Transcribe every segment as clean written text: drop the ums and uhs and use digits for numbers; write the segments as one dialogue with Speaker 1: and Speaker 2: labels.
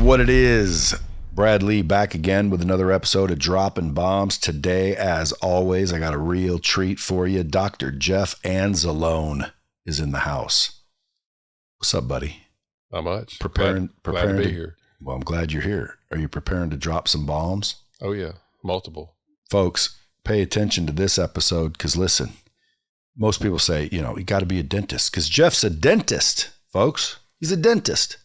Speaker 1: what it is. Brad Lea back again with another episode of Dropping Bombs. Today, as always, I got a real treat for you. Dr. Jeff Anzalone is in the house. What's up, buddy?
Speaker 2: Not much.
Speaker 1: Preparing
Speaker 2: to be here.
Speaker 1: Well, I'm glad you're here. Are you preparing to drop some bombs?
Speaker 2: Oh, yeah. Multiple.
Speaker 1: Folks, pay attention to this episode because, listen, most people say, you got to be a dentist because Jeff's a dentist, folks. He's a dentist.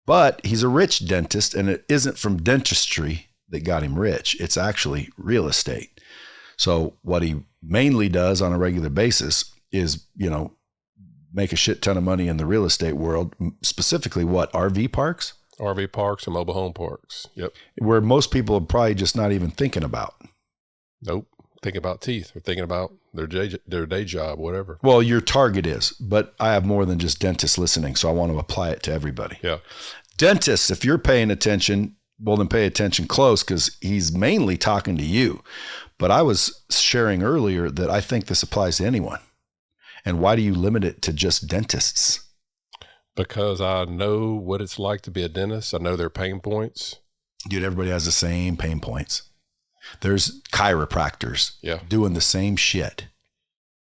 Speaker 1: But he's a rich dentist, and it isn't from dentistry that got him rich. It's actually real estate. So what he mainly does on a regular basis is, make a shit ton of money in the real estate world, specifically what, RV parks?
Speaker 2: RV parks and mobile home parks. Yep.
Speaker 1: Where most people are probably just not even thinking about.
Speaker 2: Nope. Thinking about teeth or thinking about their day job, whatever.
Speaker 1: Well, your target is, but I have more than just dentists listening, so I want to apply it to everybody.
Speaker 2: Yeah.
Speaker 1: Dentists, if you're paying attention, well, then pay attention close because he's mainly talking to you. But I was sharing earlier that I think this applies to anyone. And why do you limit it to just dentists?
Speaker 2: Because I know what it's like to be a dentist. I know their pain points.
Speaker 1: Dude, everybody has the same pain points. There's chiropractors doing the same shit,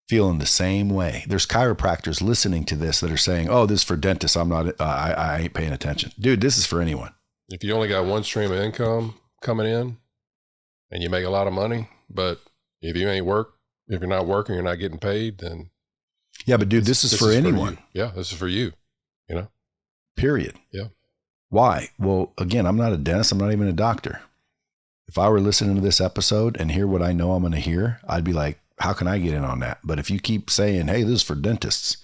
Speaker 1: feeling the same way. There's chiropractors listening to this that are saying, oh, this is for dentists. I ain't paying attention. Dude, this is for anyone.
Speaker 2: If you only got one stream of income coming in and you make a lot of money, but if you're not working, you're not getting paid, then.
Speaker 1: Yeah, but dude, this is for anyone.
Speaker 2: Yeah, this is for you,
Speaker 1: Period.
Speaker 2: Yeah.
Speaker 1: Why? Well, again, I'm not a dentist. I'm not even a doctor. If I were listening to this episode and hear what I know I'm going to hear, I'd be like, how can I get in on that? But if you keep saying, hey, this is for dentists,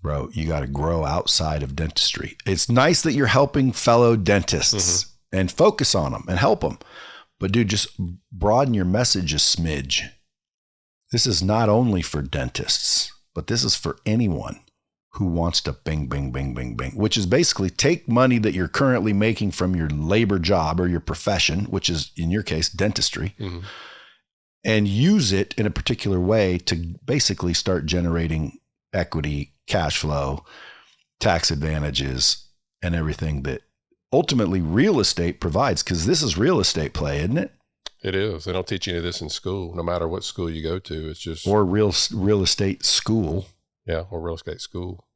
Speaker 1: bro, you got to grow outside of dentistry. It's nice that you're helping fellow dentists and focus on them and help them. But dude, just broaden your message a smidge. This is not only for dentists, but this is for anyone who wants to bing, bing, bing, bing, bing, which is basically take money that you're currently making from your labor job or your profession, which is in your case, dentistry, and use it in a particular way to basically start generating equity, cash flow, tax advantages, and everything that ultimately real estate provides. Because this is real estate play, isn't it?
Speaker 2: It is. They don't teach any of this in school, no matter what school you go to. It's just
Speaker 1: or real estate school.
Speaker 2: Yeah, or real estate school.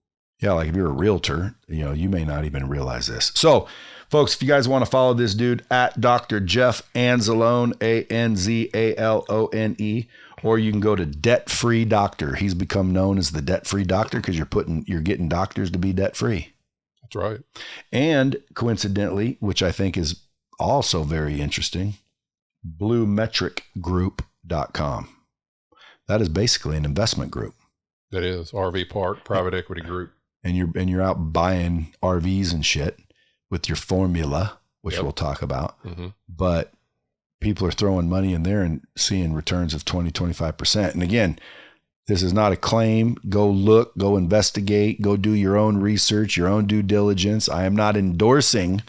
Speaker 1: Yeah, like if you're a realtor, you may not even realize this. So, folks, if you guys want to follow this dude at Dr. Jeff Anzalone, Anzalone, or you can go to Debt Free Doctor. He's become known as the Debt Free Doctor because you're getting doctors to be debt free.
Speaker 2: That's right.
Speaker 1: And coincidentally, which I think is also very interesting, BlueMetricGroup.com. That is basically an investment group.
Speaker 2: That is RV park, private equity group.
Speaker 1: And you're out buying RVs and shit with your formula, which we'll talk about. But people are throwing money in there and seeing returns of 20, 25%. And again, this is not a claim. Go look, go investigate, go do your own research, your own due diligence. I am not endorsing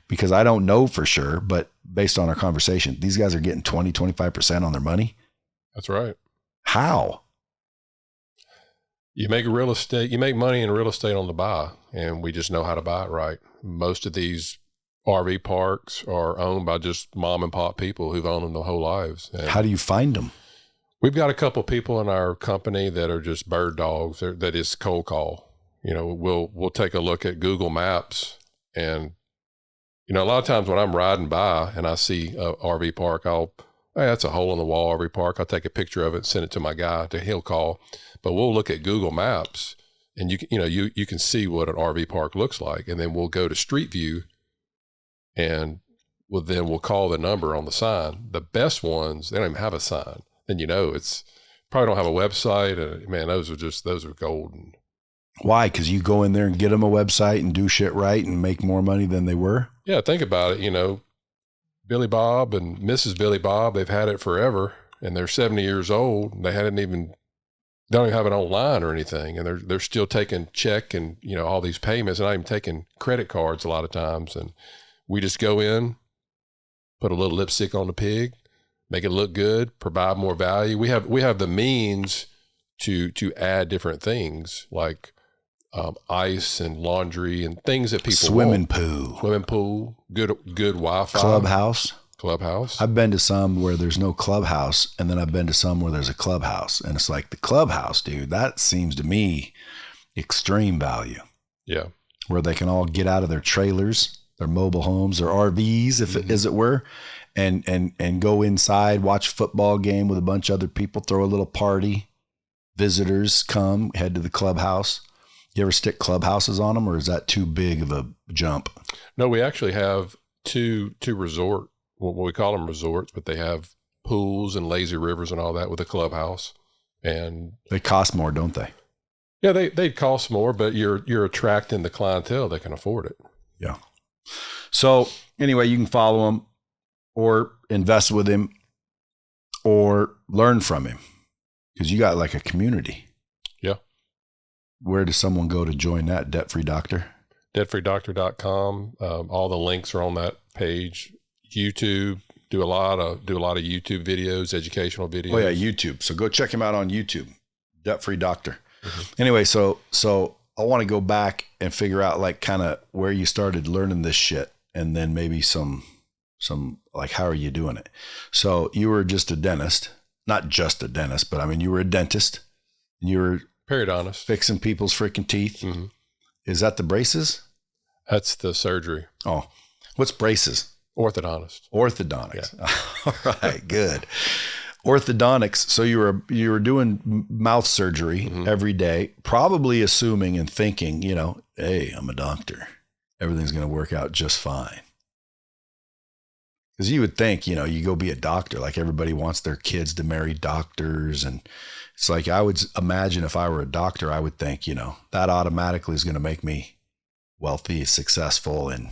Speaker 1: because I don't know for sure, but based on our conversation, these guys are getting 20, 25% on their money.
Speaker 2: That's right.
Speaker 1: How?
Speaker 2: You make money in real estate on the buy, and we just know how to buy it right. Most of these RV parks are owned by just mom and pop people who've owned them their whole lives. And
Speaker 1: how do you find them?
Speaker 2: We've got a couple people in our company that are just bird dogs. That is cold call. We'll take a look at Google Maps, and a lot of times when I'm riding by and I see a RV park, hey, that's a hole in the wall RV park. I'll take a picture of it and send it to my guy he'll call. But we'll look at Google Maps and you can see what an RV park looks like. And then we'll go to Street View and we'll call the number on the sign. The best ones, they don't even have a sign. Then it's probably don't have a website. And man, those are golden.
Speaker 1: Why? Because you go in there and get them a website and do shit right and make more money than they were?
Speaker 2: Yeah, think about it. Billy Bob and Mrs. Billy Bob, they've had it forever and they're 70 years old. And they don't even have it online or anything. And they're still taking check and, all these payments and not even taking credit cards a lot of times. And we just go in, put a little lipstick on the pig, make it look good, provide more value. We have the means to add different things like ice and laundry and things that people
Speaker 1: Swimming
Speaker 2: want. Pool, good Wi-Fi. Clubhouse.
Speaker 1: I've been to some where there's no clubhouse, and then I've been to some where there's a clubhouse, and it's like the clubhouse, dude, that seems to me extreme value.
Speaker 2: Yeah.
Speaker 1: Where they can all get out of their trailers, their mobile homes, their RVs, as it were, and go inside, watch a football game with a bunch of other people, throw a little party. Visitors come, head to the clubhouse. You ever stick clubhouses on them, or is that too big of a jump?
Speaker 2: No, we actually have two resort, what we call them resorts, but they have pools and lazy rivers and all that with a clubhouse. And
Speaker 1: they cost more, don't they?
Speaker 2: Yeah, they cost more, but you're attracting the clientele that can afford it.
Speaker 1: Yeah. So anyway, you can follow him or invest with him or learn from him, because you got like a community.
Speaker 2: Yeah.
Speaker 1: Where does someone go to join that? Debt Free Doctor?
Speaker 2: Debtfreedoctor.com. All the links are on that page. YouTube, do a lot of YouTube videos, educational videos.
Speaker 1: Oh yeah, YouTube. So go check him out on YouTube. Debt Free Doctor. Mm-hmm. Anyway, so I want to go back and figure out like kind of where you started learning this shit, and then maybe some like, how are you doing it? So you were just a dentist, not just a dentist, but I mean, you were a dentist, and you were
Speaker 2: periodontist,
Speaker 1: fixing people's freaking teeth.
Speaker 2: Mm-hmm.
Speaker 1: Is that the braces?
Speaker 2: That's the surgery.
Speaker 1: Oh, what's braces?
Speaker 2: Orthodontist.
Speaker 1: Orthodontics.
Speaker 2: Yeah.
Speaker 1: All right, good. Orthodontics. So you were doing mouth surgery every day, probably assuming and thinking, hey, I'm a doctor. Everything's going to work out just fine. Because you would think, you go be a doctor. Like everybody wants their kids to marry doctors. And it's like, I would imagine if I were a doctor, I would think, that automatically is going to make me wealthy, successful, and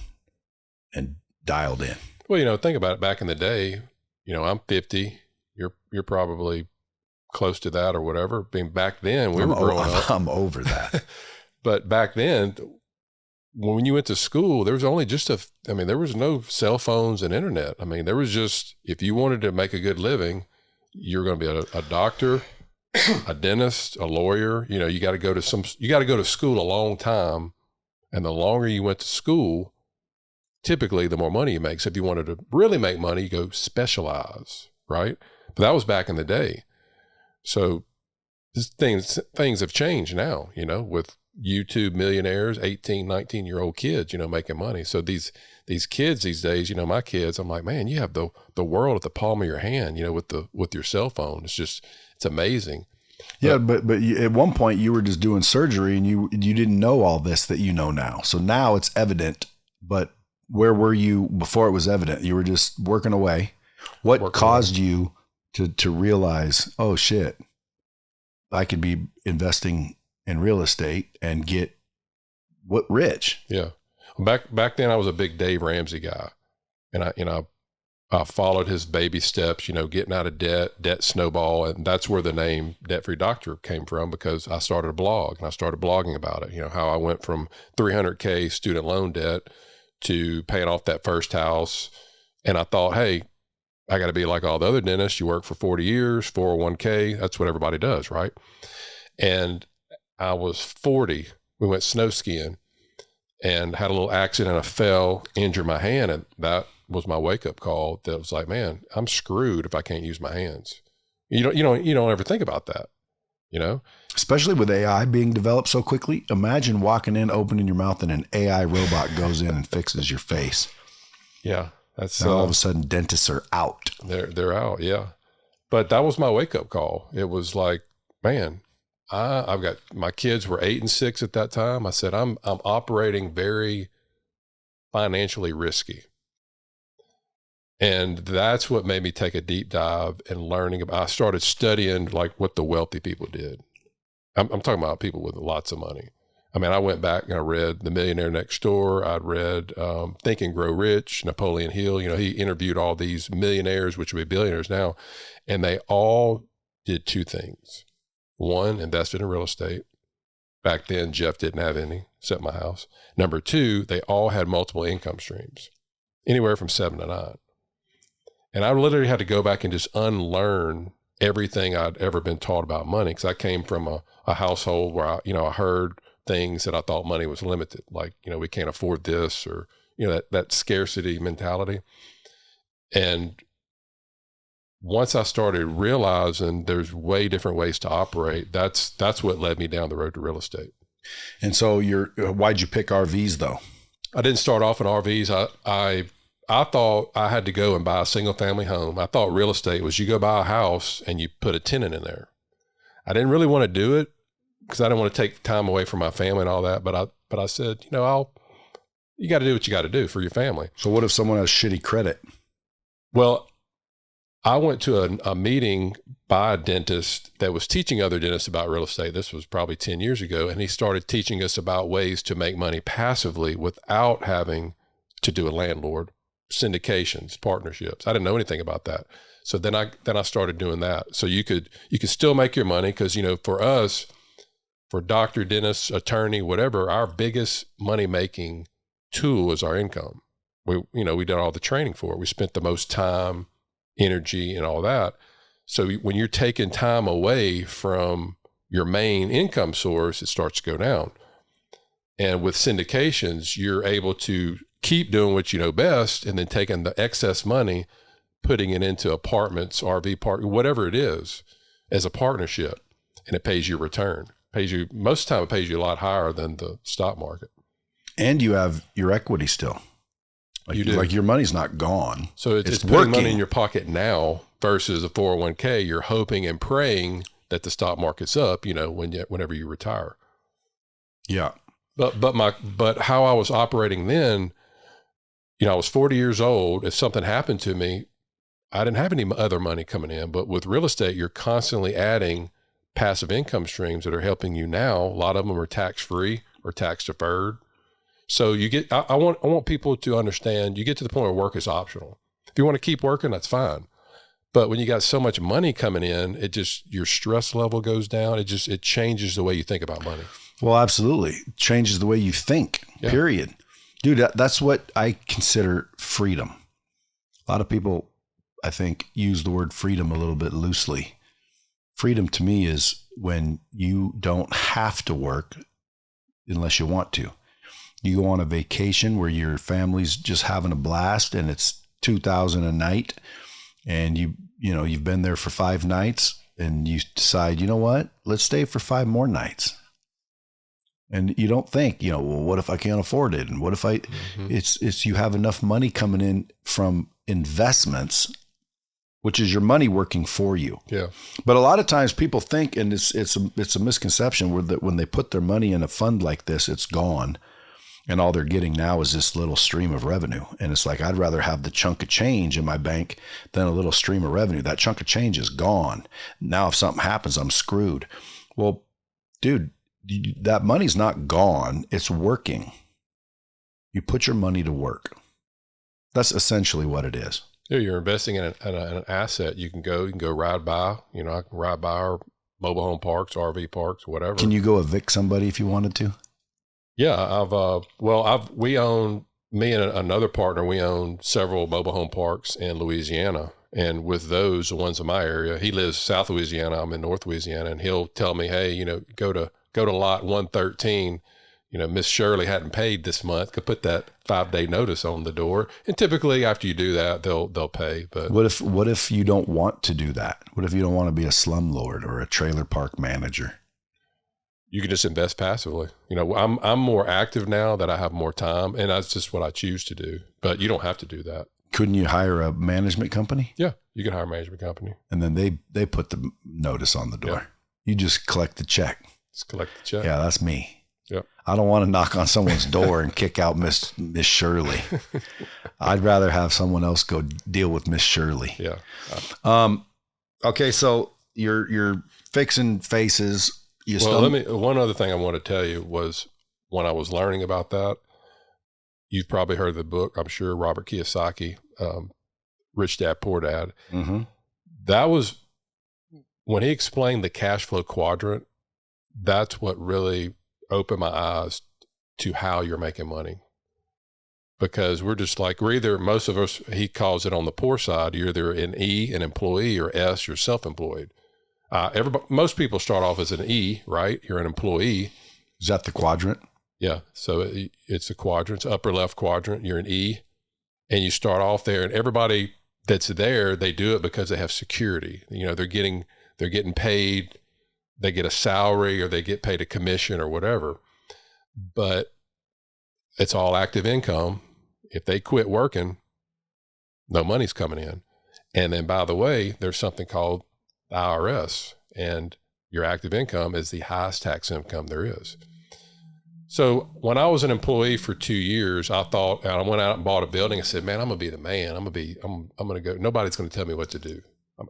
Speaker 1: dialed in.
Speaker 2: Well, think about it. Back in the day, I'm 50. You're probably close to that or whatever. Being back then, we were growing up.
Speaker 1: I'm over that.
Speaker 2: But back then, when you went to school, there was only there was no cell phones and internet. I mean, there was just, if you wanted to make a good living, you're going to be a doctor, a dentist, a lawyer. You got to go to school a long time. And the longer you went to school, typically the more money you make. So if you wanted to really make money, you go specialize, right? But that was back in the day. So things have changed now, with YouTube millionaires, 18, 19-year-old kids, making money. So these kids these days, my kids, I'm like, man, you have the world at the palm of your hand, with your cell phone. It's amazing.
Speaker 1: Yeah, but at one point you were just doing surgery and you didn't know all this that you know now. So now it's evident, but where were you before it was evident? You were just working away. What caused you to realize, oh shit, I could be investing in real estate and get rich?
Speaker 2: Yeah. Back then I was a big Dave Ramsey guy, and I followed his baby steps, getting out of debt snowball. And that's where the name Debt Free Doctor came from, because I started a blog and I started blogging about it, how I went from $300K student loan debt to paying off that first house. And I thought, hey, I got to be like all the other dentists. You work for 40 years, 401K. That's what everybody does, right? And I was 40. We went snow skiing and had a little accident. I fell, injured my hand. And that was my wake up call. That was like, man, I'm screwed if I can't use my hands. You don't ever think about that, Especially with AI being developed so quickly. Imagine walking in, opening your mouth, and an AI robot goes in and fixes your face. Yeah. That's
Speaker 1: all of a sudden dentists are out.
Speaker 2: They're out. Yeah. But that was my wake up call. It was like, man, I've got, my kids were 8 and 6 at that time. I said, I'm operating very financially risky. And that's what made me take a deep dive in learning about, I started studying like what the wealthy people did. I'm talking about people with lots of money. I mean, I went back and I read The Millionaire Next Door. I'd read Think and Grow Rich, Napoleon Hill. He interviewed all these millionaires, which would be billionaires now, and they all did two things. One, invested in real estate. Back then, Jeff didn't have any, except my house. Number two, they all had multiple income streams, anywhere from 7 to 9. And I literally had to go back and just unlearn everything I'd ever been taught about money, because I came from a household where I heard things that I thought money was limited. Like, we can't afford this, or, that scarcity mentality. And once I started realizing there's way different ways to operate, that's what led me down the road to real estate.
Speaker 1: And so why'd you pick RVs though?
Speaker 2: I didn't start off in RVs. I thought I had to go and buy a single family home. I thought real estate was you go buy a house and you put a tenant in there. I didn't really want to do it because I didn't want to take time away from my family and all that. But I said, you got to do what you got to do for your family.
Speaker 1: So what if someone has shitty credit?
Speaker 2: Well, I went to a meeting by a dentist that was teaching other dentists about real estate. This was probably 10 years ago. And he started teaching us about ways to make money passively without having to do a landlord, syndications, partnerships. I didn't know anything about that. So then I started doing that. So you could still make your money because, for us, for doctor, dentist, attorney, whatever, our biggest money making tool is our income. We did all the training for it. We spent the most time, energy, and all that. So when you're taking time away from your main income source, it starts to go down. And with syndications, you're able to keep doing what you know best, and then taking the excess money, putting it into apartments, RV park, whatever it is, as a partnership, and it pays you a return. Most of the time it pays you a lot higher than the stock market. And
Speaker 1: you have your equity still.
Speaker 2: You do.
Speaker 1: Like your money's not gone.
Speaker 2: So it's putting
Speaker 1: working.
Speaker 2: Money in your pocket now versus a 401k. You're hoping and praying that the stock market's up, whenever you retire.
Speaker 1: Yeah.
Speaker 2: But how I was operating then, I was 40 years old. If something happened to me, I didn't have any other money coming in. But with real estate, you're constantly adding passive income streams that are helping you now. A lot of them are tax-free or tax-deferred. So I want people to understand, you get to the point where work is optional. If you want to keep working, that's fine. But when you got so much money coming in, your stress level goes down. It changes the way you think about money.
Speaker 1: Well, absolutely. It changes the way you think, period. Dude, that's what I consider freedom. A lot of people, I think, use the word freedom a little bit loosely. Freedom to me is when you don't have to work unless you want to. You go on a vacation where your family's just having a blast and it's $2,000 a night, and you've been there for 5 nights, and you decide, you know what, let's stay for 5 more nights. And you don't think, well, what if I can't afford it? And what if it's you have enough money coming in from investments, which is your money working for you.
Speaker 2: Yeah.
Speaker 1: But a lot of times people think, and it's a misconception, when they put their money in a fund like this, it's gone. And all they're getting now is this little stream of revenue. And it's like, I'd rather have the chunk of change in my bank than a little stream of revenue. That chunk of change is gone. Now, if something happens, I'm screwed. Well, dude, that money's not gone. It's working. You put your money to work. That's essentially what it is.
Speaker 2: Yeah, you're investing in an asset. You can go ride by. I can ride by our mobile home parks, RV parks, whatever.
Speaker 1: Can you go evict somebody if you wanted to?
Speaker 2: Yeah, me and another partner, we own several mobile home parks in Louisiana. And with those, the ones in my area, he lives South Louisiana, I'm in North Louisiana, and he'll tell me, hey, go to lot 113. Miss Shirley hadn't paid this month. Could put that 5-day notice on the door. And typically after you do that, they'll pay. But
Speaker 1: what if you don't want to do that? What if you don't want to be a slumlord or a trailer park manager?
Speaker 2: You can just invest passively. I'm more active now that I have more time, and that's just what I choose to do. But you don't have to do that.
Speaker 1: Couldn't you hire a management company?
Speaker 2: Yeah, you can hire a management company.
Speaker 1: And then they put the notice on the door. Yeah. You just collect the check.
Speaker 2: Just collect the check.
Speaker 1: Yeah, that's me.
Speaker 2: Yep.
Speaker 1: I don't want to knock on someone's door and kick out Miss Shirley. I'd rather have someone else go deal with Miss Shirley.
Speaker 2: Yeah.
Speaker 1: Okay, so you're fixing faces.
Speaker 2: One other thing I want to tell you was when I was learning about that, you've probably heard of the book, I'm sure, Robert Kiyosaki, Rich Dad, Poor Dad.
Speaker 1: Mm-hmm.
Speaker 2: That was when he explained the cash flow quadrant. That's what really opened my eyes to how you're making money. Because most of us, he calls it on the poor side, you're either an E, an employee, or S, you're self-employed. Most people start off as an E, right? You're an employee.
Speaker 1: Is that the quadrant?
Speaker 2: Yeah. So it's a quadrant, it's upper left quadrant. You're an E, and you start off there, and everybody that's there, they do it because they have security. You know, they're getting paid, they get a salary, or they get paid a commission or whatever, but it's all active income. If they quit working, no money's coming in. And then, by the way, there's something called the IRS, and your active income is the highest tax income there is. So when I was an employee for 2 years, I thought, and I went out and bought a building. I said, man, I'm going to be the man. I'm going to go. Nobody's going to tell me what to do.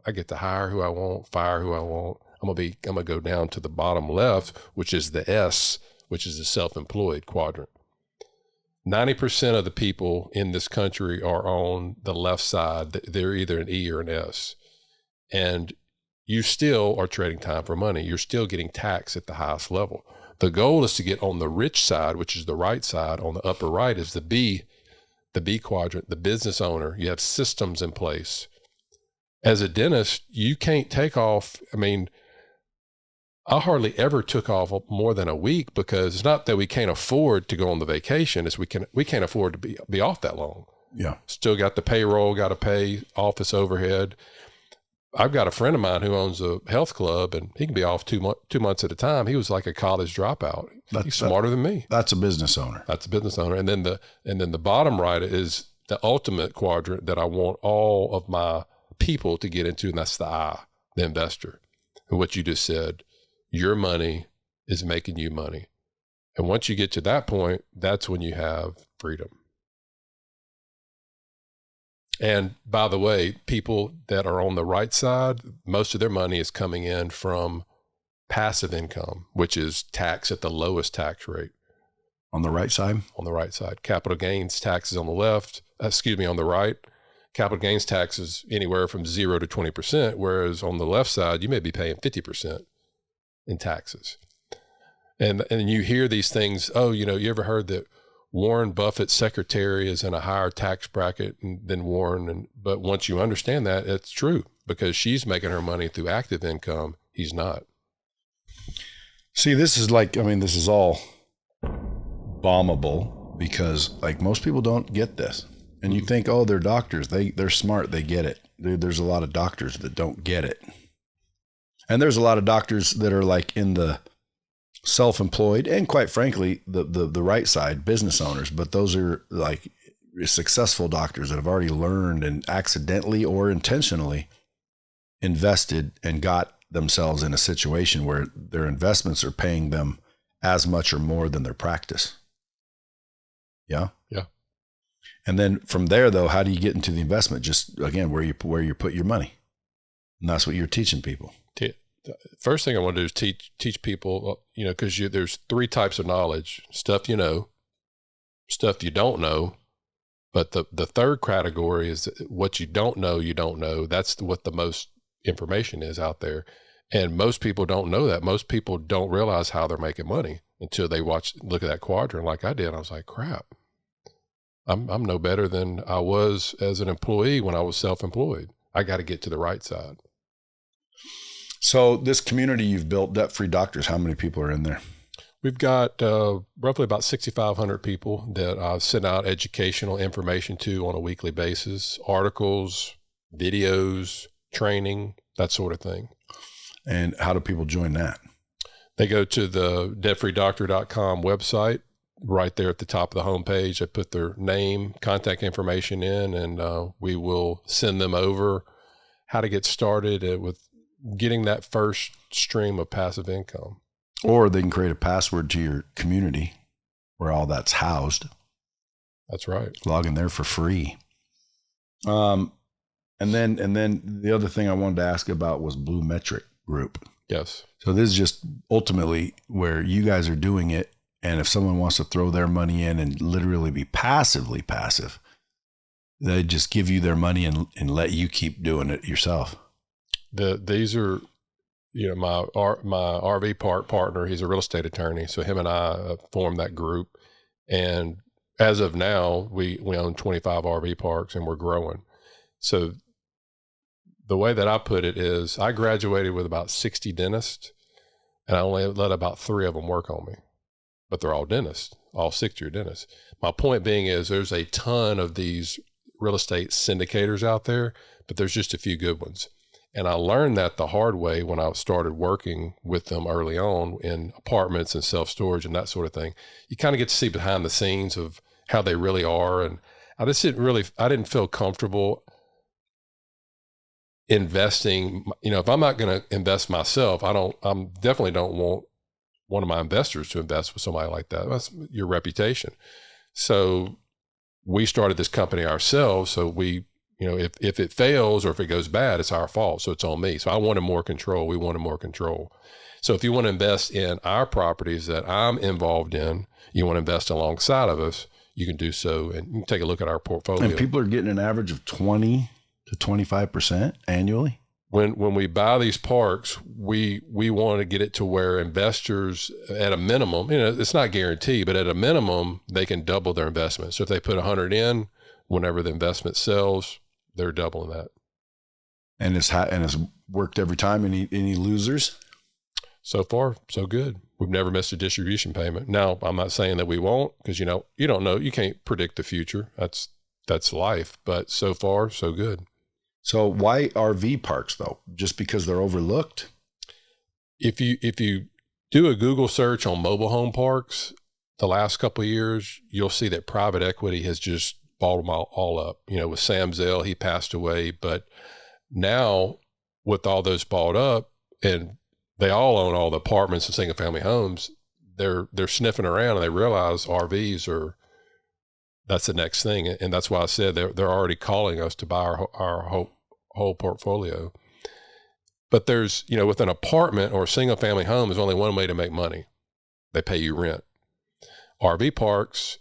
Speaker 2: I get to hire who I want, fire who I want. I'm going to go down to the bottom left, which is the S, which is the self-employed quadrant. 90% of the people in this country are on the left side. They're either an E or an S. And you still are trading time for money. You're still getting taxed at the highest level. The goal is to get on the rich side, which is the right side. On the upper right is the B quadrant, the business owner. You have systems in place. As a dentist, you can't take off. I mean, I hardly ever took off more than a week, because it's not that we can't afford to go on the vacation, it's we can't afford to be off that long.
Speaker 1: Yeah.
Speaker 2: Still got the payroll, got to pay office overhead. I've got a friend of mine who owns a health club, and he can be off 2 months at a time. He was like a college dropout. He's smarter than me.
Speaker 1: That's a business owner.
Speaker 2: That's a business owner. And then the bottom right is the ultimate quadrant that I want all of my people to get into, and that's the I, the investor. And what you just said, your money is making you money. And once you get to that point, that's when you have freedom. And by the way, people that are on the right side, most of their money is coming in from passive income, which is taxed at the lowest tax rate.
Speaker 1: On the right side?
Speaker 2: On the right side. Capital gains taxes on the left, on the right. Capital gains taxes anywhere from 0 to 20%, whereas on the left side, you may be paying 50% in taxes. And you hear these things, you ever heard that Warren Buffett's secretary is in a higher tax bracket than Warren? But once you understand that, it's true, because she's making her money through active income. He's not.
Speaker 1: See, this is all bombable, because like most people don't get this. And you think, they're doctors. They're smart. They get it. There's a lot of doctors that don't get it. And there's a lot of doctors that are like in the self-employed and, quite frankly, the right side, business owners. But those are like successful doctors that have already learned and accidentally or intentionally invested and got themselves in a situation where their investments are paying them as much or more than their practice. Yeah. Yeah. And then from there, though, how do you get into the investment? Just again, where you put your money. And that's what you're teaching people.
Speaker 2: First thing I want to do is teach people, because there's 3 types of knowledge: stuff you know, stuff you don't know. But the third category is what you don't know. You don't know. That's what the most information is out there. And most people don't know that. Most people don't realize how they're making money until they look at that quadrant like I did. I was like, crap, I'm no better than I was as an employee when I was self-employed. I got to get to the right side.
Speaker 1: So this community you've built, Debt-Free Doctors, how many people are in there?
Speaker 2: We've got roughly about 6,500 people that I send out educational information to on a weekly basis: articles, videos, training, that sort of thing.
Speaker 1: And how do people join that?
Speaker 2: They go to the debtfreedoctor.com website. Right there at the top of the homepage, they put their name, contact information in, and we will send them over how to get started with getting that first stream of passive income.
Speaker 1: Or they can create a password to your community where all that's housed.
Speaker 2: That's right.
Speaker 1: Log in there for free. And then the other thing I wanted to ask about was Blue Metric Group.
Speaker 2: Yes.
Speaker 1: So this is just ultimately where you guys are doing it. And if someone wants to throw their money in and literally be passively passive, they just give you their money and let you keep doing it yourself.
Speaker 2: These are, my RV park partner. He's a real estate attorney, so him and I formed that group. And as of now, we own 25 RV parks, and we're growing. So the way that I put it is, I graduated with about 60 dentists, and I only let about 3 of them work on me. but they're all dentists, all 6-year dentists. My point being is there's a ton of these real estate syndicators out there, but there's just a few good ones. And I learned that the hard way when I started working with them early on in apartments and self-storage and that sort of thing. You kind of get to see behind the scenes of how they really are. And I didn't feel comfortable investing. If I'm not going to invest myself, I definitely don't want one of my investors to invest with somebody like that. That's your reputation. So we started this company ourselves. So we, if it fails or if it goes bad, it's our fault. So it's on me. So I wanted more control. We wanted more control. So if you want to invest in our properties that I'm involved in, you want to invest alongside of us, you can do so. And you can take a look at our portfolio.
Speaker 1: And people are getting an average of 20 to 25% annually.
Speaker 2: When we buy these parks, we want to get it to where investors at a minimum, it's not guaranteed, but at a minimum, they can double their investment. So if they put 100 in, whenever the investment sells, they're doubling that.
Speaker 1: And it's worked every time. Any losers? So
Speaker 2: far, so good. We've never missed a distribution payment. Now, I'm not saying that we won't, because you don't know, you can't predict the future. That's life. But so far, so good.
Speaker 1: So why RV parks though? Just because they're overlooked?
Speaker 2: If you do a Google search on mobile home parks, the last couple of years, you'll see that private equity has just bought them all up. With Sam Zell, he passed away, but now with all those bought up, and they all own all the apartments and single family homes, they're sniffing around and they realize RVs that's the next thing. And that's why I said they're already calling us to buy our whole portfolio. But there's, with an apartment or a single family home, there's only one way to make money. They pay you rent. RV parks,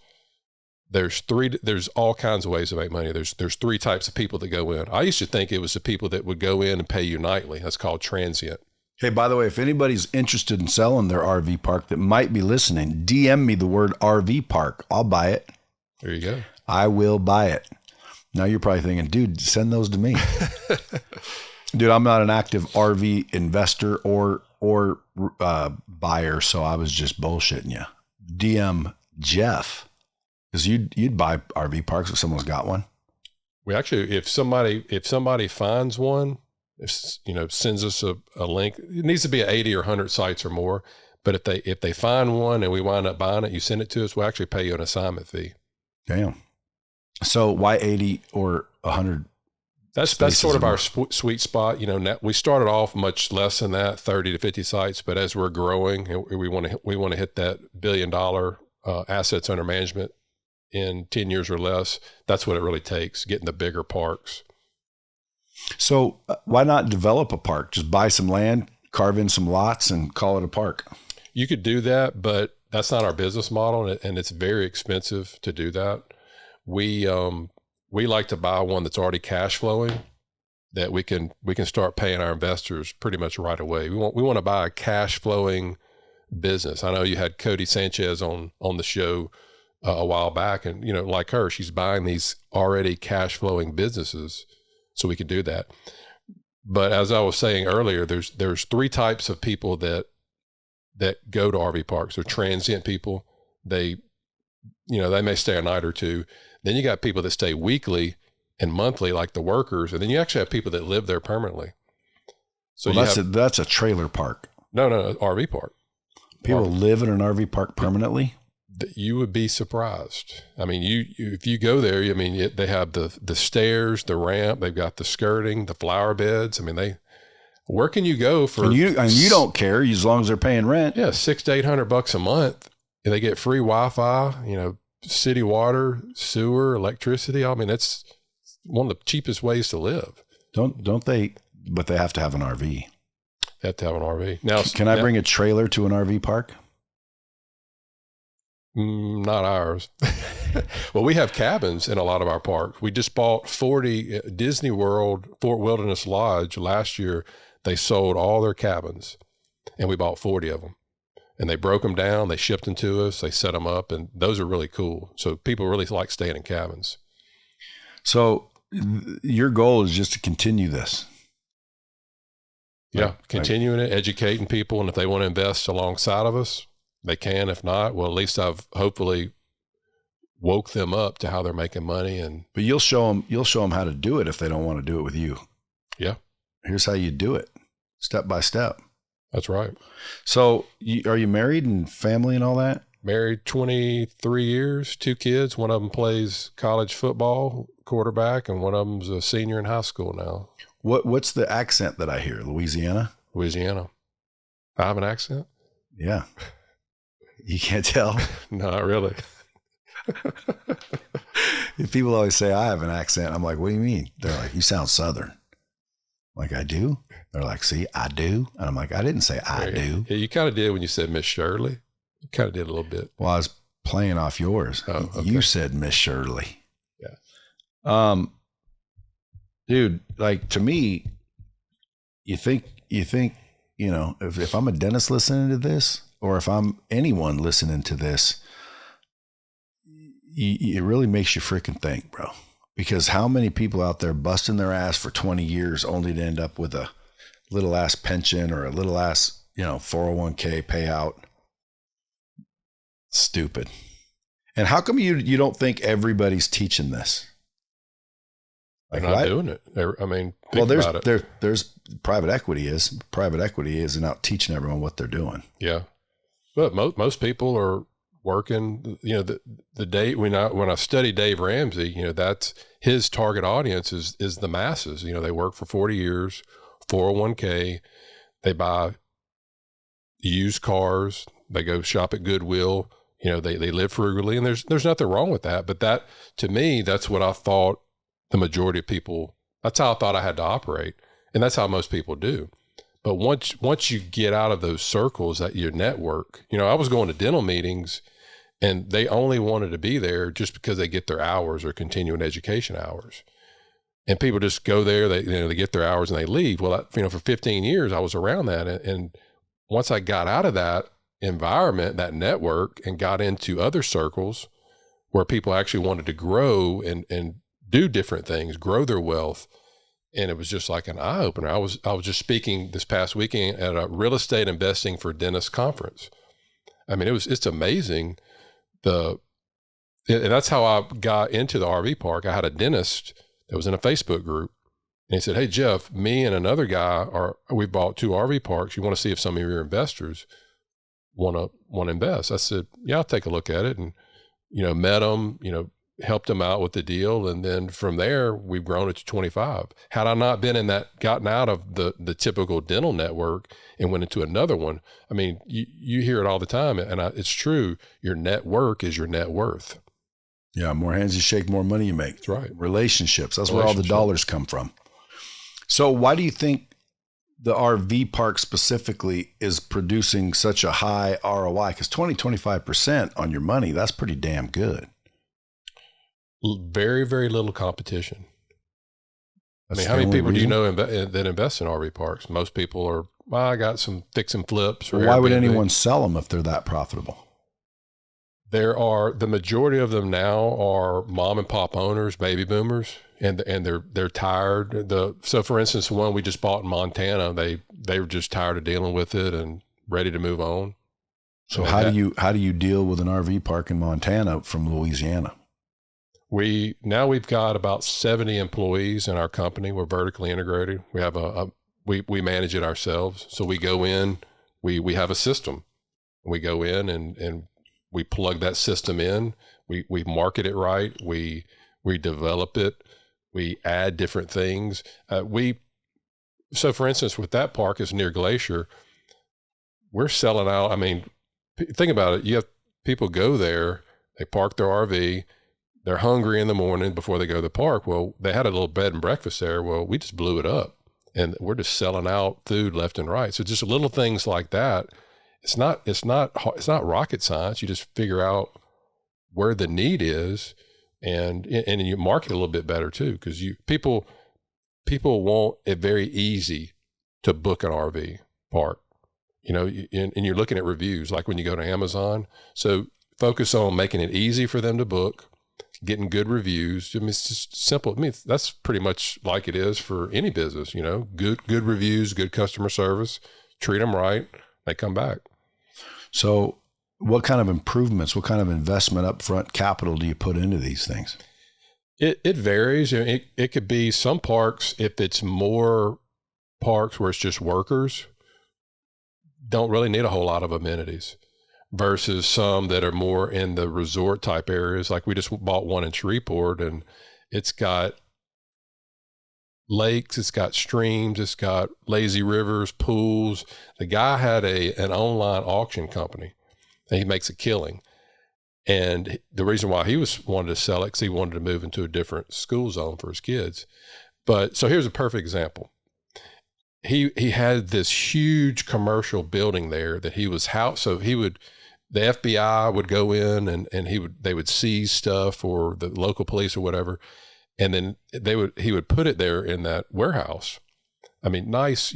Speaker 2: there's all kinds of ways to make money. There's 3 types of people that go in. I used to think it was the people that would go in and pay you nightly. That's called transient.
Speaker 1: Hey, by the way, if anybody's interested in selling their RV park that might be listening, DM me the word RV park. I'll buy it.
Speaker 2: There you go.
Speaker 1: I will buy it. Now you're probably thinking, dude, send those to me. Dude, I'm not an active RV investor or buyer, so I was just bullshitting you. DM Jeff, because you'd buy RV parks if someone's got one.
Speaker 2: We actually, if somebody finds one, sends us a link. It needs to be 80 or 100 sites or more. But if they find one and we wind up buying it, you send it to us, we'll actually pay you an assignment fee.
Speaker 1: Damn. So why 80 or 100?
Speaker 2: That's sort of our sweet spot. We started off much less than that, 30 to 50 sites. But as we're growing, we want to hit that $1 billion assets under management in 10 years or less. That's what it really takes, getting the bigger parks.
Speaker 1: So why not develop a park? Just buy some land, carve in some lots, and call it a park.
Speaker 2: You could do that, but that's not our business model, and it's very expensive to do that. We like to buy one that's already cash flowing, that we can start paying our investors pretty much right away. We want to buy a cash flowing business. I know you had Cody Sanchez on the show a while back, and like her, she's buying these already cash flowing businesses, so we can do that. But as I was saying earlier, there's 3 types of people that go to RV parks. They're transient people. They may stay a night or two. Then you got people that stay weekly and monthly, like the workers. And then you actually have people that live there permanently. So
Speaker 1: that's a trailer park.
Speaker 2: No, RV park.
Speaker 1: People live in an RV park permanently?
Speaker 2: You would be surprised. I mean, if you go there, they have the stairs, the ramp, they've got the skirting, the flower beds. I mean, where can you go for? And
Speaker 1: you don't care as long as they're paying rent.
Speaker 2: Yeah, $600 to $800 a month, and they get free Wi-Fi. City water, sewer, electricity. I mean, that's one of the cheapest ways to live.
Speaker 1: Don't they? But they have to have an RV.
Speaker 2: They have to have an RV. Now,
Speaker 1: can I bring a trailer to an RV park?
Speaker 2: Not ours. Well, we have cabins in a lot of our parks. We just bought 40 Disney World, Fort Wilderness Lodge last year. They sold all their cabins, and we bought 40 of them. And they broke them down. They shipped them to us. They set them up, and those are really cool. So people really like staying in cabins.
Speaker 1: So your goal is just to continue this.
Speaker 2: Yeah, continuing it, educating people, and if they want to invest alongside of us, they can. If not, well, at least I've hopefully woke them up to how they're making money.
Speaker 1: But you'll show them how to do it if they don't want to do it with you.
Speaker 2: Yeah.
Speaker 1: Here's how you do it, step by step.
Speaker 2: That's right.
Speaker 1: So are you married and family and all that?
Speaker 2: Married 23 years, 2 kids. One of them plays college football, quarterback, and one of them's a senior in high school now.
Speaker 1: What's the accent that I hear? Louisiana?
Speaker 2: Louisiana. I have an accent?
Speaker 1: Yeah. You can't tell?
Speaker 2: No, not really.
Speaker 1: People always say I have an accent. I'm like, what do you mean? They're like, you sound Southern. I'm like, I do? They're like, see, I do. And I'm like, I didn't say I do.
Speaker 2: Yeah, you kind of did when you said Miss Shirley. You kind of did a little bit.
Speaker 1: Well, I was playing off yours.
Speaker 2: Oh, okay.
Speaker 1: You said Miss Shirley.
Speaker 2: Yeah.
Speaker 1: Dude, like, to me, you think, if I'm a dentist listening to this, or if I'm anyone listening to this, it really makes you freaking think, bro. Because how many people out there busting their ass for 20 years only to end up with a little ass pension or a little ass, 401k payout? Stupid. And how come you don't think everybody's teaching this?
Speaker 2: They're not doing it.
Speaker 1: There's private equity isn't out teaching everyone what they're doing.
Speaker 2: Yeah. But most people are working, the day when I study Dave Ramsey, that's his target audience is the masses. They work for 40 years, 401k, they buy used cars, they go shop at Goodwill, they live frugally, and there's nothing wrong with that. But that, to me, that's what I thought the majority of people, that's how I thought I had to operate. And that's how most people do. But once you get out of those circles at your network, I was going to dental meetings and they only wanted to be there just because they get their hours or continuing education hours. And people just go there, they get their hours and they leave. Well, for 15 years I was around that. And once I got out of that environment, that network, and got into other circles where people actually wanted to grow and do different things, grow their wealth. And it was just like an eye opener. I was just speaking this past weekend at a real estate investing for dentists conference. I mean, it's amazing. And that's how I got into the RV park. I had a dentist that was in a Facebook group, and he said, "Hey Jeff, me and another guy we bought 2 RV parks. You want to see if some of your investors want to invest?" I said, "Yeah, I'll take a look at it." And met them, helped them out with the deal. And then from there, we've grown it to 25. Had I not been in that, gotten out of the typical dental network and went into another one, I mean, you hear it all the time, and it's true. Your network is your net worth.
Speaker 1: Yeah. More hands you shake, more money you make.
Speaker 2: That's right.
Speaker 1: Relationships. That's where all the dollars come from. So why do you think the RV park specifically is producing such a high ROI? Because 25% on your money, that's pretty damn good.
Speaker 2: Very, very little competition. How many people do you know that invest in RV parks? Most people are, I got some fix and flips.
Speaker 1: Well, why would anyone sell them if they're that profitable?
Speaker 2: The majority of them now are mom and pop owners, baby boomers, and they're tired. So for instance, the one we just bought in Montana, they were just tired of dealing with it and ready to move on.
Speaker 1: So how do you deal with an RV park in Montana from Louisiana?
Speaker 2: We've got about 70 employees in our company. We're vertically integrated. We have we manage it ourselves. So we go in, we have a system. We go in and we plug that system in. We market it right. We develop it. We add different things. So for instance, with that park is near Glacier, we're selling out. I mean, think about it. You have people go there, they park their RV, they're hungry in the morning before they go to the park. Well, they had a little bed and breakfast there. Well, we just blew it up and we're just selling out food left and right. So just little things like that. It's not rocket science. You just figure out where the need is and you market a little bit better too. Cause people want it very easy to book an RV park, and you're looking at reviews, like when you go to Amazon. So focus on making it easy for them to book, getting good reviews. I mean, it's just simple. I mean, that's pretty much like it is for any business, good reviews, good customer service, treat them right, they come back.
Speaker 1: So What kind of improvements, what kind of investment upfront capital do you put into these things?
Speaker 2: It varies. It could be some parks, if it's more parks where it's just workers, don't really need a whole lot of amenities, versus some that are more in the resort type areas. Like we just bought one in Shreveport, and it's got lakes, it's got streams, it's got lazy rivers, pools. The guy had an online auction company, and he makes a killing. And the reason why he wanted to sell it, because he wanted to move into a different school zone for his kids. But so here's a perfect example. He had this huge commercial building there that he was house. So the FBI would go in and they would seize stuff, or the local police or whatever. And then he would put it there in that warehouse. I mean, nice,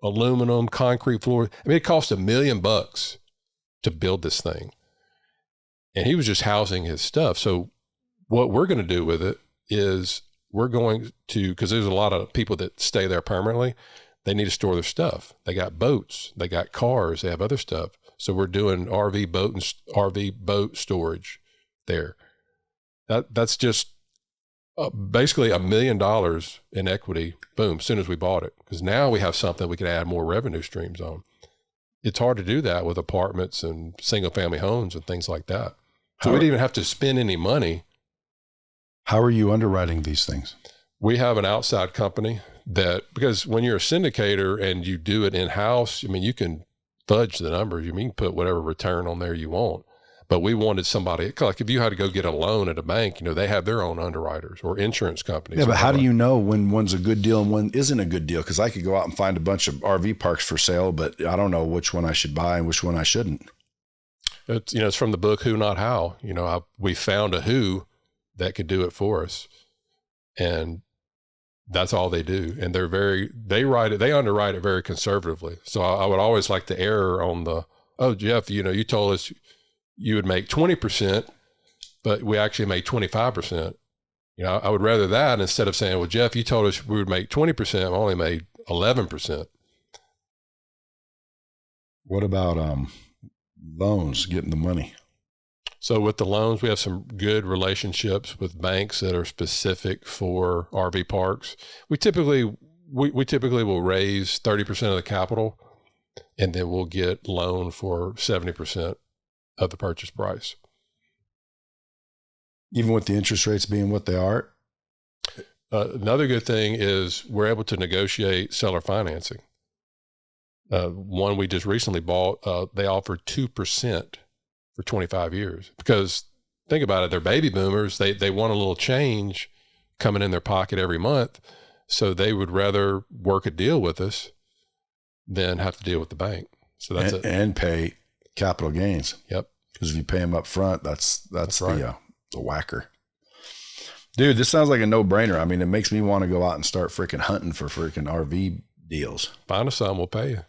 Speaker 2: aluminum, concrete floor. I mean, it cost $1 million to build this thing. And he was just housing his stuff. So what we're going to do with it is we're going to, because there's a lot of people that stay there permanently, they need to store their stuff. They got boats, they got cars, they have other stuff. So we're doing RV boat storage there. That's just basically $1 million in equity. Boom, as soon as we bought it, because now we have something we can add more revenue streams on. It's hard to do that with apartments and single family homes and things like that. So we didn't even have to spend any money.
Speaker 1: How are you underwriting these things?
Speaker 2: We have an outside company because when you're a syndicator and you do it in-house, I mean, you can fudge the numbers. You can put whatever return on there you want. But we wanted somebody, like if you had to go get a loan at a bank, they have their own underwriters or insurance companies.
Speaker 1: Yeah, but how do you know when one's a good deal and one isn't a good deal? Because I could go out and find a bunch of RV parks for sale, but I don't know which one I should buy and which one I shouldn't.
Speaker 2: It's from the book, Who Not How. We found a who that could do it for us. And that's all they do. And they underwrite it very conservatively. So I would always like to err on Jeff, you told us you would make 20%, but we actually made 25%. I would rather that instead of saying, well, Jeff, you told us we would make 20%. I only made 11%.
Speaker 1: What about loans, getting the money?
Speaker 2: So with the loans, we have some good relationships with banks that are specific for RV parks. We typically will raise 30% of the capital, and then we'll get loan for 70% of the purchase price.
Speaker 1: Even with the interest rates being what they are?
Speaker 2: Another good thing is we're able to negotiate seller financing. One we just recently bought, they offered 2% for 25 years. Because think about it, they're baby boomers. They want a little change coming in their pocket every month. So they would rather work a deal with us than have to deal with the bank. So that's
Speaker 1: and pay capital gains.
Speaker 2: Yep.
Speaker 1: Because if you pay them up front, that's
Speaker 2: right.
Speaker 1: the whacker. Dude, this sounds like a no-brainer. I mean, it makes me want to go out and start freaking hunting for freaking RV deals.
Speaker 2: Find us some, we'll pay you.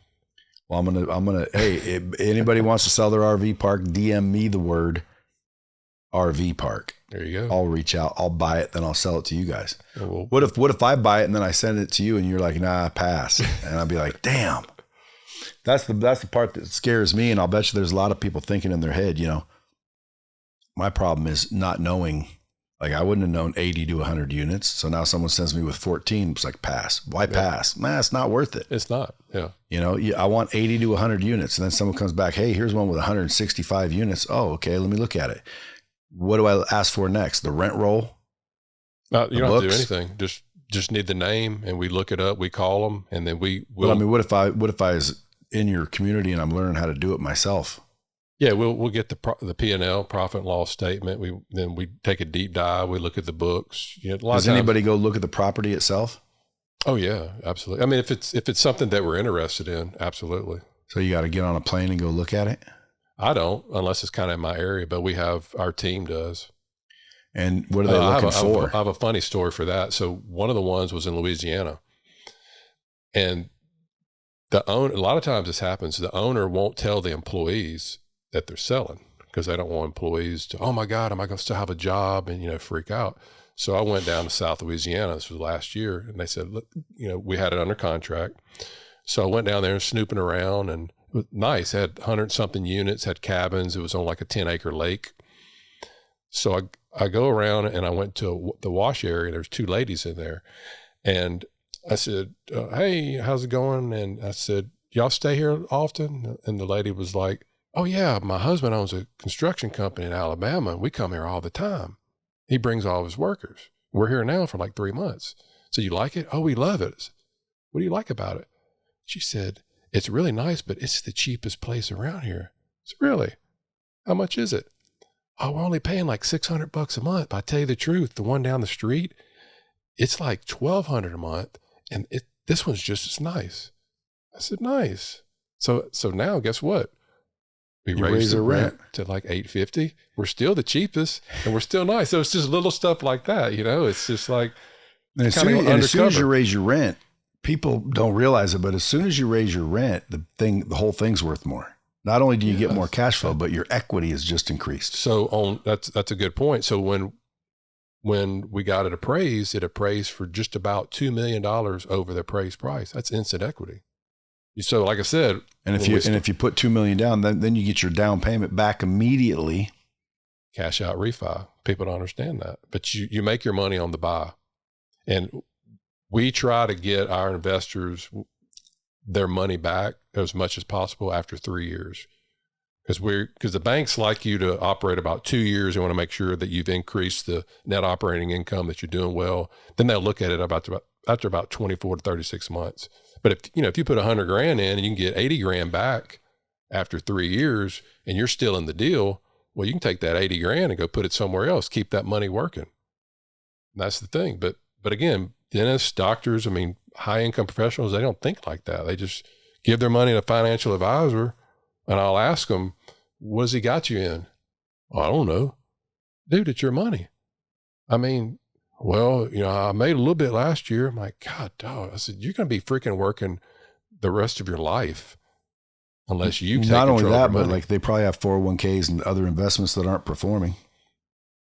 Speaker 1: Well, I'm gonna. Hey, if anybody wants to sell their RV park, DM me the word RV park.
Speaker 2: There you go.
Speaker 1: I'll reach out. I'll buy it, then I'll sell it to you guys.
Speaker 2: Well,
Speaker 1: what if I buy it and then I send it to you and you're like, nah, pass, and I'll be like, damn. That's the part that scares me, and I'll bet you there's a lot of people thinking in their head, my problem is not knowing. Like, I wouldn't have known 80 to 100 units. So now someone sends me with 14. It's like, pass. Why pass? Nah, it's not worth it.
Speaker 2: It's not. Yeah.
Speaker 1: I want 80 to 100 units. And then someone comes back, hey, here's one with 165 units. Oh, okay. Let me look at it. What do I ask for next? The rent roll?
Speaker 2: You don't have to do anything. Just need the name, and we look it up. We call them, and then what
Speaker 1: if I was in your community and I'm learning how to do it myself?
Speaker 2: Yeah, we'll get the P&L, profit and loss statement. Then we take a deep dive. We look at the books.
Speaker 1: Does anybody go look at the property itself?
Speaker 2: Oh yeah, absolutely. I mean, if it's something that we're interested in, absolutely.
Speaker 1: So you got to get on a plane and go look at it?
Speaker 2: I don't, unless it's kind of in my area, but our team does.
Speaker 1: And what are they looking for?
Speaker 2: I have a funny story for that. So one of the ones was in Louisiana, and a lot of times this happens. The owner won't tell the employees that they're selling because they don't want employees to, oh my God, am I going to still have a job, and, freak out. So I went down to South Louisiana. This was last year. And they said, look, we had it under contract. So I went down there and snooping around, and It was nice. Had 100-something units, had cabins. It was on like a 10-acre lake. So I go around and I went to the wash area. There's 2 ladies in there. And I said, hey, how's it going? And I said, y'all stay here often? And the lady was like, oh yeah, my husband owns a construction company in Alabama. And we come here all the time. He brings all of his workers. We're here now for like 3 months. So you like it? Oh, we love it. What do you like about it? She said, it's really nice, but it's the cheapest place around here. I said, really? How much is it? Oh, we're only paying like $600 a month. But I tell you the truth, the one down the street, it's like $1,200 a month. And this one's just as nice. I said, nice. So now guess what? We raised the rent to like $850. We're still the cheapest and we're still nice. So it's just little stuff like that. It's just like,
Speaker 1: and as soon as you raise your rent, people don't realize it, but as soon as you raise your rent, the whole thing's worth more. Not only do you get more cash flow, but your equity is just increased.
Speaker 2: So that's a good point. So when we got it appraised for just about $2 million over the appraised price. That's instant equity. So like I said,
Speaker 1: and if you put $2 million down, then you get your down payment back immediately.
Speaker 2: Cash out refi. People don't understand that, but you make your money on the buy. And we try to get our investors their money back as much as possible after 3 years. Because the banks like you to operate about 2 years. They want to make sure that you've increased the net operating income, that you're doing well. Then they'll look at it after about 24 to 36 months. But if you put $100,000 in and you can get $80,000 back after 3 years and you're still in the deal, well, you can take that $80,000 and go put it somewhere else, keep that money working. And that's the thing. But again, dentists, doctors, high income professionals, they don't think like that. They just give their money to a financial advisor, and I'll ask them, what has he got you in? Oh, I don't know. Dude, it's your money. Well, I made a little bit last year. I'm like, God, dog. I said, you're going to be freaking working the rest of your life unless you take
Speaker 1: not
Speaker 2: control
Speaker 1: only that,
Speaker 2: of your
Speaker 1: but
Speaker 2: money.
Speaker 1: like they probably have 401ks and other investments that aren't performing.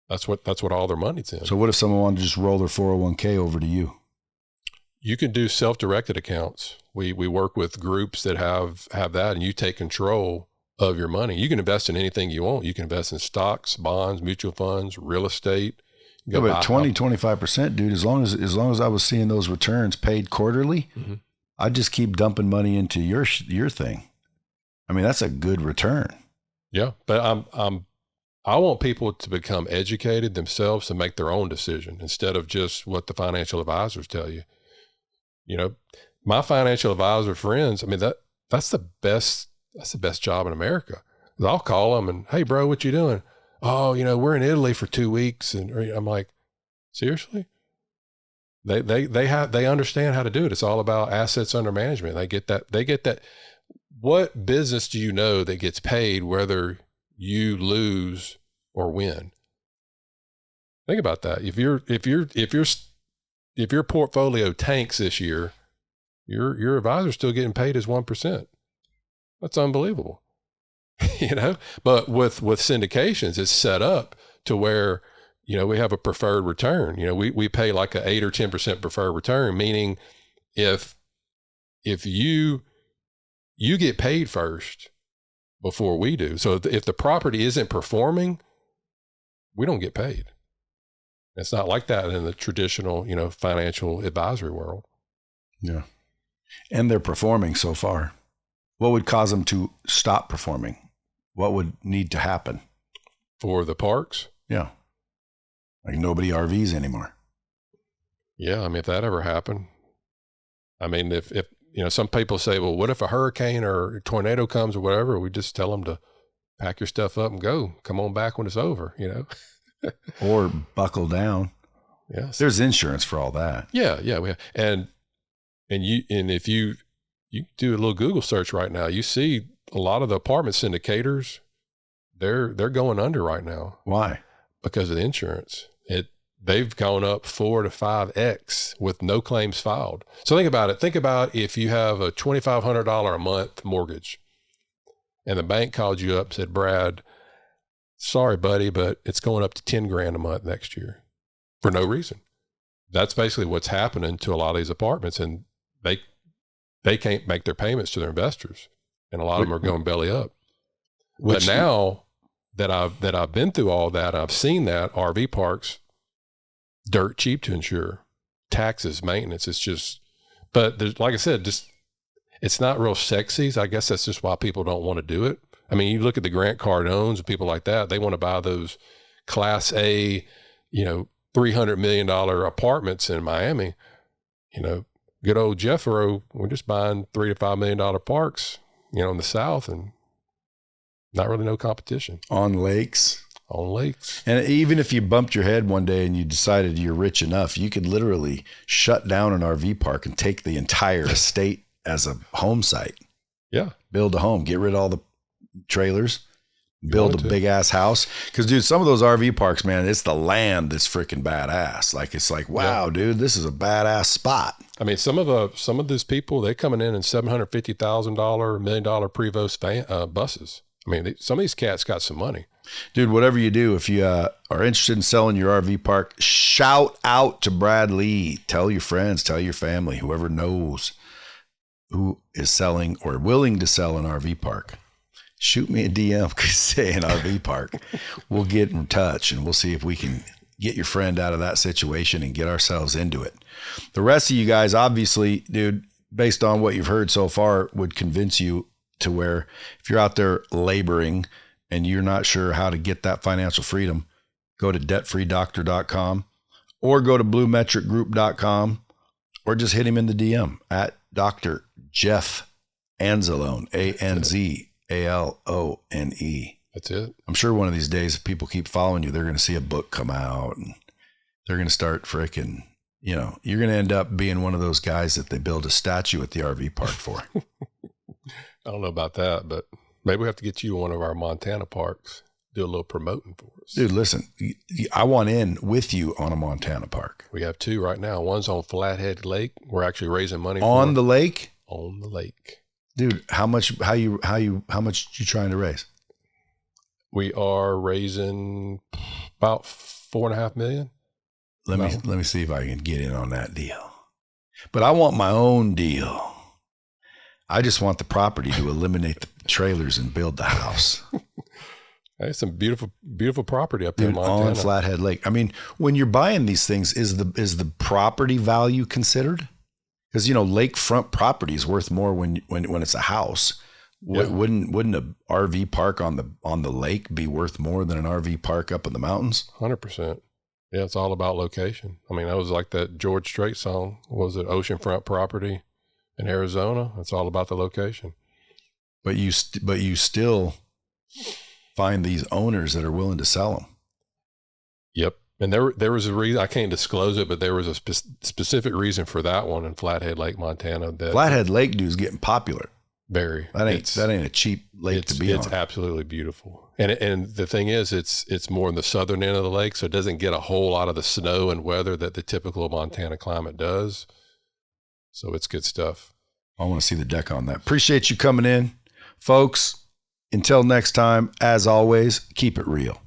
Speaker 2: That's what all their money's in.
Speaker 1: So what if someone wanted to just roll their 401k over to you?
Speaker 2: You can do self-directed accounts. We work with groups that have that, and you take control of your money. You can invest in anything you want. You can invest in stocks, bonds, mutual funds, real estate.
Speaker 1: Yeah, but 25%, dude, as long as I was seeing those returns paid quarterly, I'd just keep dumping money into your thing. That's a good return.
Speaker 2: Yeah, but I want people to become educated themselves to make their own decision instead of just what the financial advisors tell you. My financial advisor friends, that's the best job in America. I'll call them and, hey bro, what you doing? Oh, we're in Italy for 2 weeks. And I'm like, seriously? They understand how to do it. It's all about assets under management. They get that. What business do you know that gets paid whether you lose or win? Think about that. If your portfolio tanks this year, your advisor's still getting paid as 1%. That's unbelievable. But with syndications, it's set up to where, we have a preferred return. We pay like a 8 or 10% preferred return, meaning if you get paid first before we do. So if the property isn't performing, we don't get paid. It's not like that in the traditional, financial advisory world.
Speaker 1: Yeah. And they're performing so far. What would cause them to stop performing? What would need to happen?
Speaker 2: For the parks?
Speaker 1: Yeah. Like nobody RVs anymore.
Speaker 2: Yeah. If that ever happened, if some people say, well, what if a hurricane or a tornado comes or whatever? We just tell them to pack your stuff up and go. Come on back when it's over,
Speaker 1: Or buckle down.
Speaker 2: Yes.
Speaker 1: There's insurance for all that.
Speaker 2: Yeah. Yeah. We have. And if you do a little Google search right now, you see a lot of the apartment syndicators, they're going under right now.
Speaker 1: Why?
Speaker 2: Because of the insurance. They've gone up 4 to 5x with no claims filed. So think about it. Think about if you have a $2,500 a month mortgage and the bank called you up and said, Brad, sorry, buddy, but it's going up to $10,000 a month next year for no reason. That's basically what's happening to a lot of these apartments, and they can't make their payments to their investors. and a lot of them are going belly up. But now that I've been through all that, I've seen that RV parks dirt cheap to insure, taxes, maintenance. It's just, but there's, like I said, just it's not real sexy. So I guess that's just why people don't want to do it. I mean, you look at the Grant Cardones and people like that, they want to buy those Class A, $300 million apartments in Miami. Good old Jeffro, we're just buying $3 to $5 million parks, in the South, and not really no competition.
Speaker 1: On lakes.
Speaker 2: And
Speaker 1: even if you bumped your head one day and you decided you're rich enough, you could literally shut down an RV park and take the entire estate as a home site.
Speaker 2: Yeah.
Speaker 1: Build a home, get rid of all the trailers, build a big ass house. Cause dude, some of those RV parks, man, it's the land that's freaking badass. Like, it's like, wow, dude, this is a badass spot.
Speaker 2: I mean, some of these people, they coming in $750,000, $1 million Prevost buses. I mean, some of these cats got some money.
Speaker 1: Dude, whatever you do, if you are interested in selling your RV park, shout out to Brad Lea. Tell your friends, tell your family, whoever knows who is selling or willing to sell an RV park. Shoot me a DM, say an RV park. We'll get in touch and we'll see if we can get your friend out of that situation and get ourselves into it. The rest of you guys, obviously, dude, based on what you've heard so far, would convince you to where if you're out there laboring and you're not sure how to get that financial freedom, go to debtfreedoctor.com or go to bluemetricgroup.com or just hit him in the DM at Dr. Jeff Anzalone, ANZALONE.
Speaker 2: That's it.
Speaker 1: I'm sure one of these days, if people keep following you, they're going to see a book come out and they're going to start freaking, you're going to end up being one of those guys that they build a statue at the RV park for.
Speaker 2: I don't know about that, but maybe we have to get you to one of our Montana parks, do a little promoting for us.
Speaker 1: Dude, listen, I want in with you on a Montana park.
Speaker 2: We have two right now. One's on Flathead Lake. We're actually raising money
Speaker 1: on the lake.
Speaker 2: On the lake,
Speaker 1: dude. How much? How much you trying to raise?
Speaker 2: We are raising about $4.5 million.
Speaker 1: Let me see if I can get in on that deal. But I want my own deal. I just want the property to eliminate the trailers and build the house.
Speaker 2: Hey, some beautiful, beautiful property up there in Montana.
Speaker 1: On Flathead Lake. I mean, when you're buying these things, is the property value considered? Because lakefront property is worth more when it's a house. Yeah. Wouldn't a RV park on the lake be worth more than an RV park up in the mountains?
Speaker 2: 100%. Yeah, it's all about location. I mean, that was like that George Strait song. What was it? Oceanfront property in Arizona. It's all about the location.
Speaker 1: But you still find these owners that are willing to sell them.
Speaker 2: Yep. And there was a reason, I can't disclose it, but there was a specific reason for that one in Flathead Lake, Montana. That
Speaker 1: Flathead Lake, dude, is getting popular.
Speaker 2: Very.
Speaker 1: That ain't a cheap lake to be on.
Speaker 2: It's absolutely beautiful. And the thing is, it's more in the southern end of the lake, so it doesn't get a whole lot of the snow and weather that the typical Montana climate does. So it's good stuff.
Speaker 1: I want to see the deck on that. Appreciate you coming in, folks. Until next time, as always, keep it real.